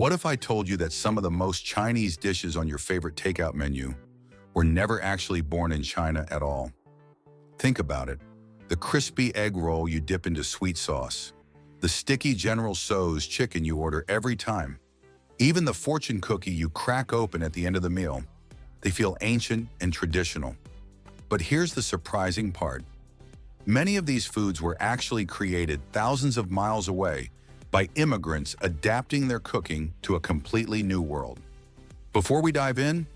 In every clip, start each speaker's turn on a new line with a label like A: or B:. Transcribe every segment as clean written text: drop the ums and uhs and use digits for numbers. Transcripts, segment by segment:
A: What if I told you that some of the most Chinese dishes on your favorite takeout menu were never actually born in China at all? Think about it. The crispy egg roll you dip into sweet sauce. The sticky General Tso's chicken you order every time. Even the fortune cookie you crack open at the end of the meal. They feel ancient and traditional. But here's the surprising part. Many of these foods were actually created thousands of miles away by immigrants adapting their cooking to a completely new world. Before we dive in,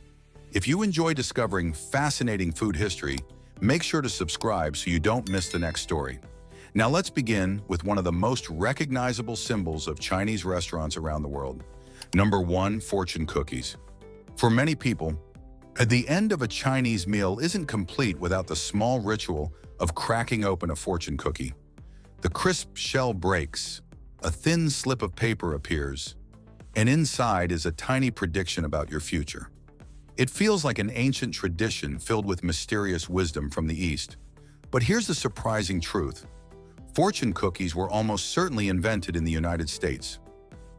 A: if you enjoy discovering fascinating food history, make sure to subscribe so you don't miss the next story. Now let's begin with one of the most recognizable symbols of Chinese restaurants around the world. Number 1, fortune cookies. For many people, at the end of a Chinese meal isn't complete without the small ritual of cracking open a fortune cookie. The crisp shell breaks, a thin slip of paper appears, and inside is a tiny prediction about your future. It feels like an ancient tradition filled with mysterious wisdom from the East. But here's the surprising truth. Fortune cookies were almost certainly invented in the United States.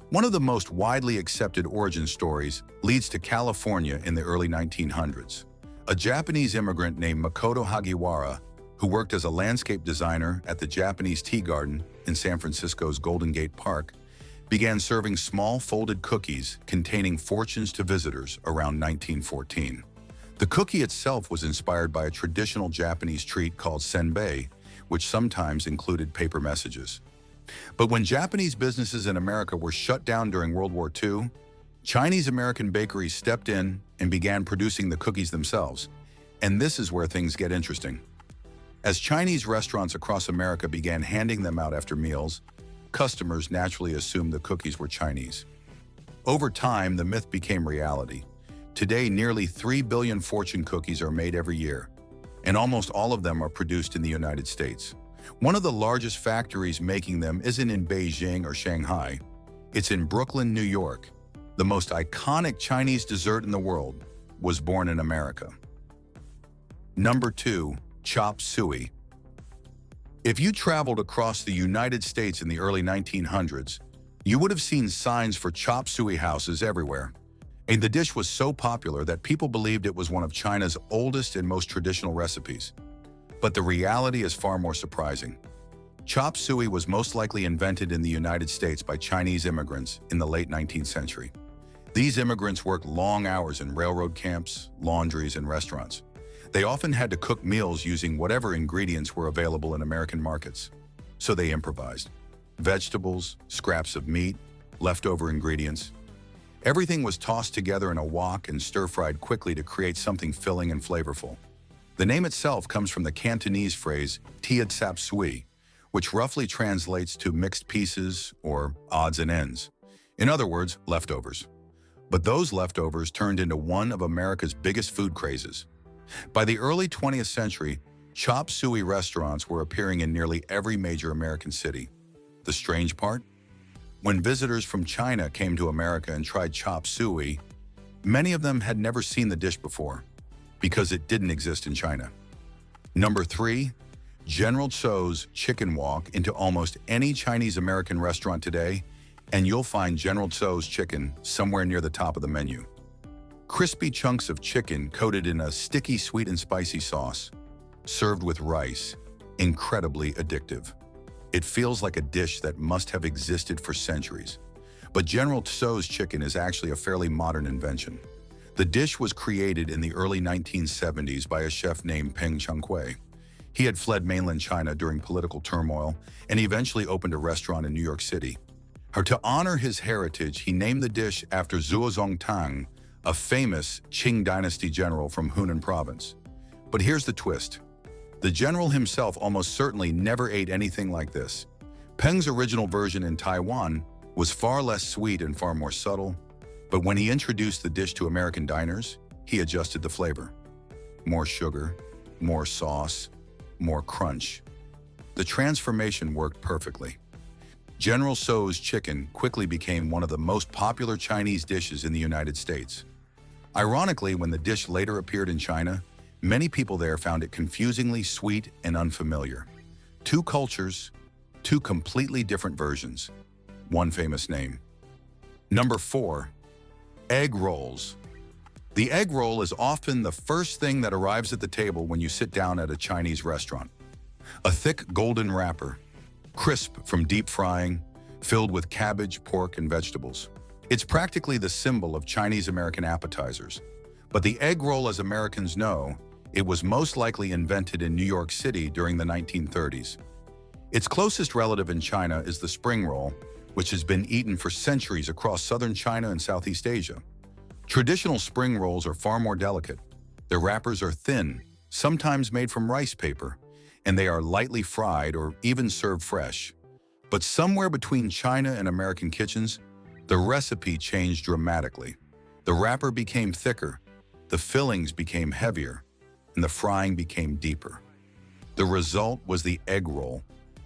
A: One of the most widely accepted origin stories leads to California in the early 1900s. A Japanese immigrant named Makoto Hagiwara, who worked as a landscape designer at the Japanese Tea Garden in San Francisco's Golden Gate Park, began serving small folded cookies containing fortunes to visitors around 1914. The cookie itself was inspired by a traditional Japanese treat called senbei, which sometimes included paper messages. But when Japanese businesses in America were shut down during World War II, Chinese-American bakeries stepped in and began producing the cookies themselves. And this is where things get interesting. As Chinese restaurants across America began handing them out after meals, customers naturally assumed the cookies were Chinese. Over time, the myth became reality. Today, nearly 3 billion fortune cookies are made every year, and almost all of them are produced in the United States. One of the largest factories making them isn't in Beijing or Shanghai. It's in Brooklyn, New York. The most iconic Chinese dessert in the world was born in America. Number 2. Chop suey. If you traveled across the United States in the early 1900s, you would have seen signs for chop suey houses everywhere. And the dish was so popular that people believed it was one of China's oldest and most traditional recipes. But the reality is far more surprising. Chop suey was most likely invented in the United States by Chinese immigrants in the late 19th century. These immigrants worked long hours in railroad camps, laundries, and restaurants. They often had to cook meals using whatever ingredients were available in American markets. So they improvised. Vegetables, scraps of meat, leftover ingredients. Everything was tossed together in a wok and stir-fried quickly to create something filling and flavorful. The name itself comes from the Cantonese phrase tiad sap sui, which roughly translates to mixed pieces or odds and ends. In other words, leftovers. But those leftovers turned into one of America's biggest food crazes. By the early 20th century, chop suey restaurants were appearing in nearly every major American city. The strange part? When visitors from China came to America and tried chop suey, many of them had never seen the dish before, because it didn't exist in China. Number 3. General Tso's chicken. Walk into almost any Chinese-American restaurant today, and you'll find General Tso's chicken somewhere near the top of the menu. Crispy chunks of chicken coated in a sticky sweet and spicy sauce, served with rice, incredibly addictive. It feels like a dish that must have existed for centuries. But General Tso's chicken is actually a fairly modern invention. The dish was created in the early 1970s by a chef named Peng Changhui. He had fled mainland China during political turmoil and eventually opened a restaurant in New York City. To honor his heritage, he named the dish after Zhuozong Tang, a famous Qing dynasty general from Hunan province. But here's the twist. The general himself almost certainly never ate anything like this. Peng's original version in Taiwan was far less sweet and far more subtle, but when he introduced the dish to American diners, he adjusted the flavor. More sugar, more sauce, more crunch. The transformation worked perfectly. General Tso's chicken quickly became one of the most popular Chinese dishes in the United States. Ironically, when the dish later appeared in China, many people there found it confusingly sweet and unfamiliar. Two cultures, two completely different versions, one famous name. Number 4. Egg rolls. The egg roll is often the first thing that arrives at the table when you sit down at a Chinese restaurant. A thick golden wrapper, crisp from deep frying, filled with cabbage, pork, and vegetables. It's practically the symbol of Chinese-American appetizers. But the egg roll, as Americans know, it was most likely invented in New York City during the 1930s. Its closest relative in China is the spring roll, which has been eaten for centuries across southern China and Southeast Asia. Traditional spring rolls are far more delicate. Their wrappers are thin, sometimes made from rice paper, and they are lightly fried or even served fresh. But somewhere between China and American kitchens, the recipe changed dramatically. The wrapper became thicker, the fillings became heavier, and the frying became deeper. The result was the egg roll,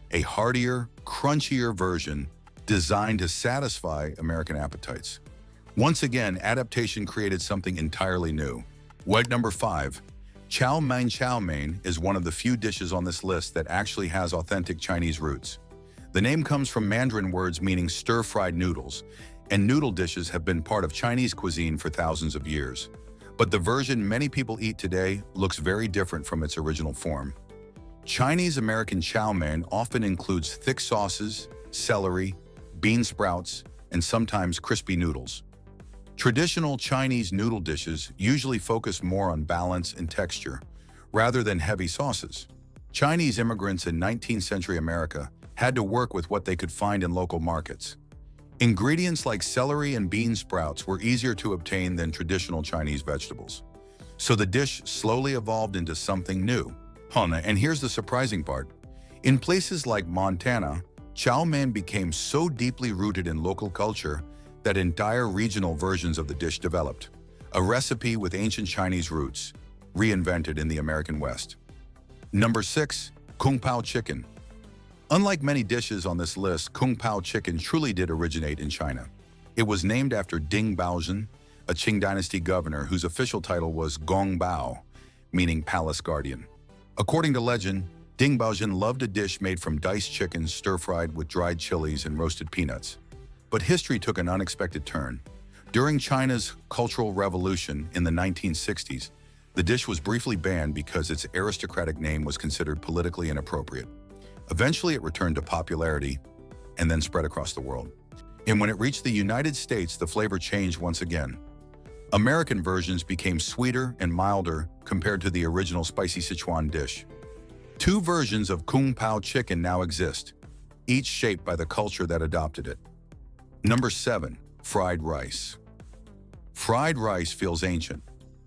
A: a heartier, crunchier version designed to satisfy American appetites. Once again, adaptation created something entirely new. Number 5. Chow mein. Chow mein is one of the few dishes on this list that actually has authentic Chinese roots. The name comes from Mandarin words meaning stir-fried noodles, and noodle dishes have been part of Chinese cuisine for thousands of years. But the version many people eat today looks very different from its original form. Chinese-American chow mein often includes thick sauces, celery, bean sprouts, and sometimes crispy noodles. Traditional Chinese noodle dishes usually focus more on balance and texture, rather than heavy sauces. Chinese immigrants in 19th century America had to work with what they could find in local markets. Ingredients like celery and bean sprouts were easier to obtain than traditional Chinese vegetables. So the dish slowly evolved into something new. And here's the surprising part. In places like Montana, chow mein became so deeply rooted in local culture that entire regional versions of the dish developed. A recipe with ancient Chinese roots, reinvented in the American West. Number 6. Kung Pao chicken. Unlike many dishes on this list, Kung Pao chicken truly did originate in China. It was named after Ding Baozhen, a Qing dynasty governor whose official title was Gong Bao, meaning palace guardian. According to legend, Ding Baozhen loved a dish made from diced chicken stir-fried with dried chilies and roasted peanuts. But history took an unexpected turn. During China's Cultural Revolution in the 1960s, the dish was briefly banned because its aristocratic name was considered politically inappropriate. Eventually, it returned to popularity and then spread across the world. And when it reached the United States, the flavor changed once again. American versions became sweeter and milder compared to the original spicy Sichuan dish. 2 versions of Kung Pao chicken now exist, each shaped by the culture that adopted it. Number 7. Fried rice. Fried rice feels ancient,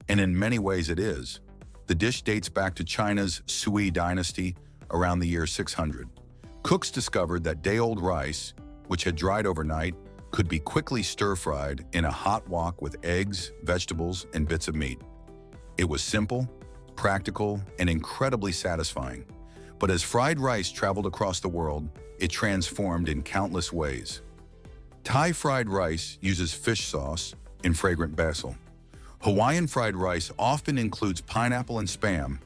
A: and in many ways it is. The dish dates back to China's Sui dynasty around the year 600. Cooks discovered that day-old rice, which had dried overnight, could be quickly stir-fried in a hot wok with eggs, vegetables, and bits of meat. It was simple, practical, and incredibly satisfying. But as fried rice traveled across the world, it transformed in countless ways. Thai fried rice uses fish sauce and fragrant basil. Hawaiian fried rice often includes pineapple and Spam,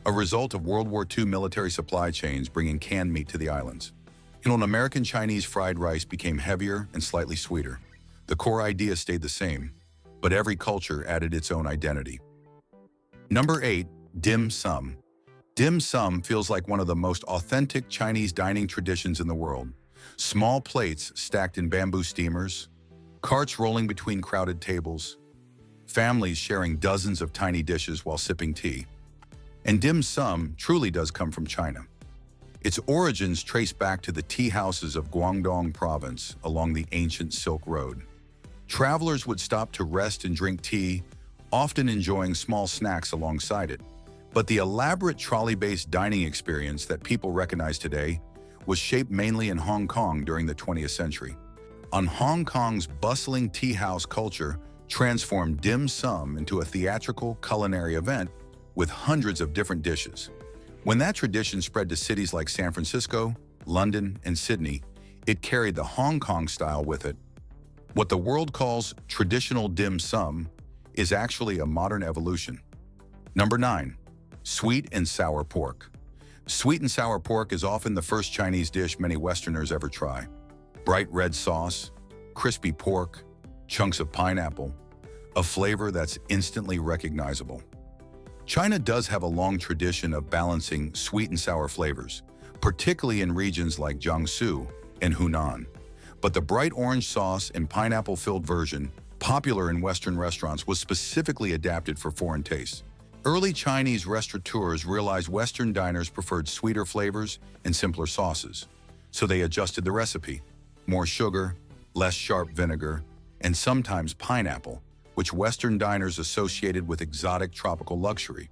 A: a result of World War II military supply chains bringing canned meat to the islands. American Chinese fried rice became heavier and slightly sweeter. The core idea stayed the same, but every culture added its own identity. Number 8. Dim sum. Dim sum feels like one of the most authentic Chinese dining traditions in the world. Small plates stacked in bamboo steamers, carts rolling between crowded tables, families sharing dozens of tiny dishes while sipping tea. And dim sum truly does come from China. Its origins trace back to the tea houses of Guangdong province along the ancient Silk Road. Travelers would stop to rest and drink tea, often enjoying small snacks alongside it. But the elaborate trolley-based dining experience that people recognize today was shaped mainly in Hong Kong during the 20th century. Hong Kong's bustling tea house culture transformed dim sum into a theatrical culinary event with hundreds of different dishes. When that tradition spread to cities like San Francisco, London, and Sydney, it carried the Hong Kong style with it. What the world calls traditional dim sum is actually a modern evolution. Number 9. Sweet and sour pork. Sweet and sour pork is often the first Chinese dish many Westerners ever try. Bright red sauce, crispy pork, chunks of pineapple, a flavor that's instantly recognizable. China does have a long tradition of balancing sweet and sour flavors, particularly in regions like Jiangsu and Hunan. But the bright orange sauce and pineapple-filled version, popular in Western restaurants, was specifically adapted for foreign tastes. Early Chinese restaurateurs realized Western diners preferred sweeter flavors and simpler sauces, so they adjusted the recipe. More sugar, less sharp vinegar, and sometimes pineapple, which Western diners associated with exotic tropical luxury.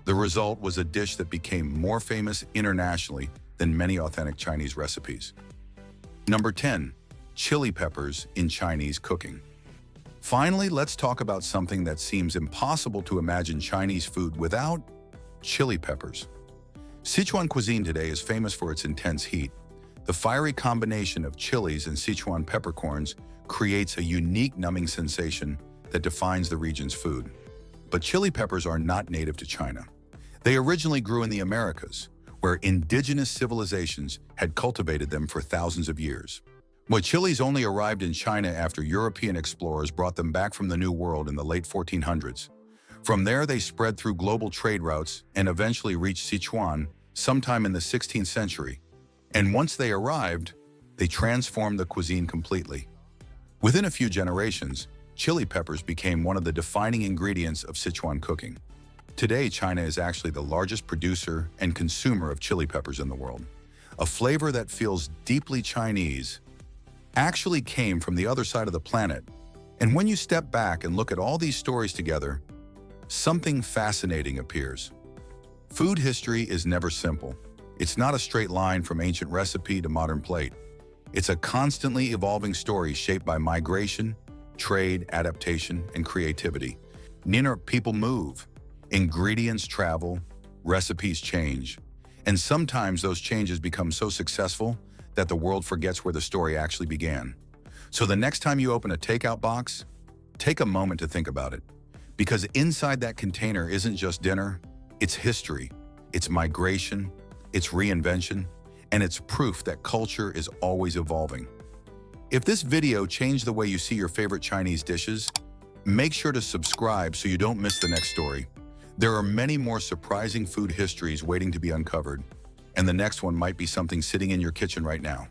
A: The result was a dish that became more famous internationally than many authentic Chinese recipes. Number 10. Chili peppers in Chinese cooking. Finally, let's talk about something that seems impossible to imagine Chinese food without: chili peppers. Sichuan cuisine today is famous for its intense heat. The fiery combination of chilies and Sichuan peppercorns creates a unique numbing sensation that defines the region's food. But chili peppers are not native to China. They originally grew in the Americas, where indigenous civilizations had cultivated them for thousands of years. But chilies only arrived in China after European explorers brought them back from the New World in the late 1400s. From there, they spread through global trade routes and eventually reached Sichuan sometime in the 16th century. And once they arrived, they transformed the cuisine completely. Within a few generations, chili peppers became one of the defining ingredients of Sichuan cooking. Today, China is actually the largest producer and consumer of chili peppers in the world. A flavor that feels deeply Chinese actually came from the other side of the planet. And when you step back and look at all these stories together, something fascinating appears. Food history is never simple. It's not a straight line from ancient recipe to modern plate. It's a constantly evolving story shaped by migration, trade, adaptation, and creativity. People move, ingredients travel, recipes change, and sometimes those changes become so successful that the world forgets where the story actually began. So the next time you open a takeout box, take a moment to think about it. Because inside that container isn't just dinner, it's history, it's migration, it's reinvention, and it's proof that culture is always evolving. If this video changed the way you see your favorite Chinese dishes, make sure to subscribe so you don't miss the next story. There are many more surprising food histories waiting to be uncovered, and the next one might be something sitting in your kitchen right now.